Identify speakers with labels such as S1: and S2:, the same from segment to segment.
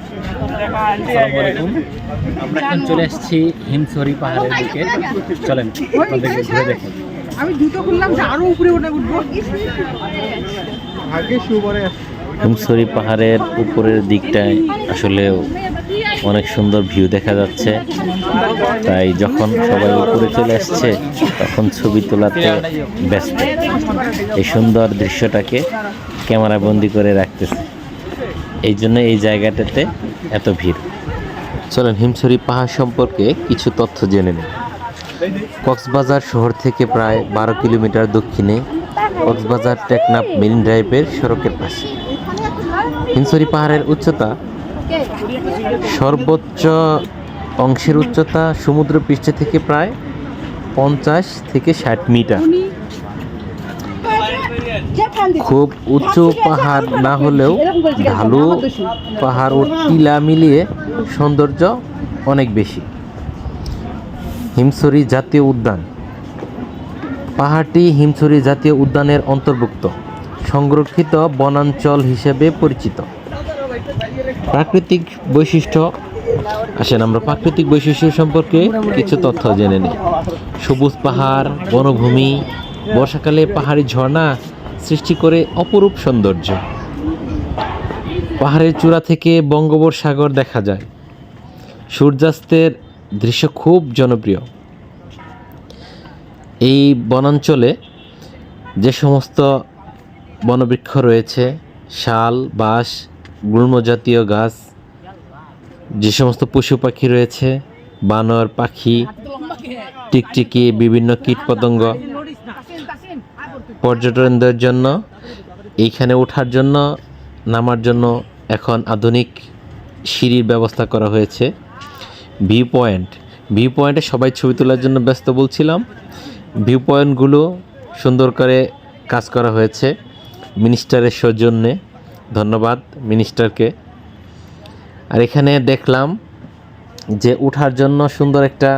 S1: আসসালামু আলাইকুম। আমরা এখন চলে এসেছি হিমছড়ি পাহাড়ের দিকে। চলেন আপনাদেরকে ঘুরে দেখেন।
S2: আমি জুতো খুললাম যে আরো উপরে উঠবো। আগে শুভরে
S1: হিমছড়ি পাহাড়ের উপরের দিকটায় আসলে অনেক সুন্দর ভিউ দেখা যাচ্ছে, তাই যখন সবাই উপরে চলে আসছে তখন ছবি তোলাতে ব্যস্ত। এই সুন্দর দৃশ্যটাকে ক্যামেরা বন্দি করে রাখতেছে, এই জন্য এই জায়গাটাতে এত ভিড়। চলেন হিমছড়ি পাহাড় সম্পর্কে কিছু তথ্য জেনে নিই। কক্সবাজার শহর থেকে প্রায় 12 কিলোমিটার দক্ষিণে, কক্সবাজার টেকনাফ মেরিন ড্রাইভের সড়কের পাশে। হিমছড়ি পাহাড়ের উচ্চতা, সর্বোচ্চ অংশের উচ্চতা সমুদ্র পৃষ্ঠ থেকে প্রায় 50 থেকে 60 মিটার। খুব উঁচু পাহাড় না হলেও ঢালু পাহাড় ও টিলা মিলিয়ে সৌন্দর্য অনেক বেশি। হিমছড়ি জাতীয় উদ্যান। পাহাড়টি হিমছড়ি জাতীয় উদ্যানের অন্তর্ভুক্ত সংরক্ষিত বনাঞ্চল হিসেবে পরিচিত। প্রাকৃতিক বৈশিষ্ট্য, আসেন আমরা প্রাকৃতিক বৈশিষ্ট্য সম্পর্কে কিছু তথ্য জেনে নিই। সবুজ পাহাড়, বনভূমি, বর্ষাকালে পাহাড়ি ঝর্ণা সৃষ্টি করে অপরূপ সৌন্দর্য। পাহাড়ের চূড়া থেকে বঙ্গোপসাগর দেখা যায়। সূর্যাস্তের দৃশ্য খুব জনপ্রিয়। এই বনাঞ্চলে যে সমস্ত বনবৃক্ষ রয়েছে, শাল, বাঁশ, গুল্ম জাতীয় গাছ, যে সমস্ত পশু পাখি রয়েছে, বানর, পাখি, টিকটিকি, বিভিন্ন কীটপতঙ্গ, পর্যটকদের জন্য এইখানে ওঠার জন্য, নামার জন্য এখন আধুনিক সিঁড়ির ব্যবস্থা করা হয়েছে। ভিউ পয়েন্টে সবাই ছবি তোলার জন্য ব্যস্ত বলছিলাম। ভিউ পয়েন্টগুলো সুন্দর করে কাজ করা হয়েছে মিনিস্টারের সৌজন্যে, ধন্যবাদ মিনিস্টারকে। আর এখানে দেখলাম যে ওঠার জন্য সুন্দর একটা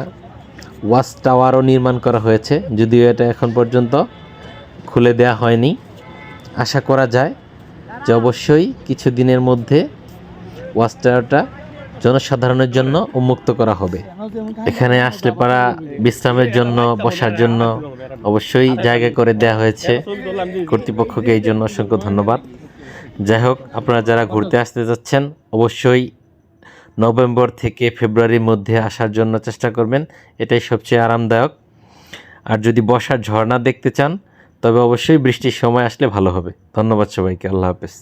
S1: ওয়াচ টাওয়ারও নির্মাণ করা হয়েছে, যদিও এটা এখন পর্যন্ত খুলে দেওয়া হয়নি। আশা করা যায় যে অবশ্যই কিছুদিনের মধ্যে ওয়াচ টাওয়ারটা জনসাধারণের জন্য উন্মুক্ত করা হবে। এখানে আসলে পারা বিশ্রামের জন্য, বসার জন্য অবশ্যই জায়গা করে দেওয়া হয়েছে কর্তৃপক্ষকে, এই জন্য অসংখ্য ধন্যবাদ। যাই হোক, আপনারা যারা ঘুরতে আসতে যাচ্ছেন অবশ্যই নভেম্বর থেকে ফেব্রুয়ারির মধ্যে আসার জন্য চেষ্টা করবেন, এটাই সবচেয়ে আরামদায়ক। আর যদি বর্ষার ঝর্ণা দেখতে চান তবে অবশ্যই বৃষ্টির সময় আসলে ভালো হবে। ধন্যবাদ সবাইকে, আল্লাহ হাফেজ।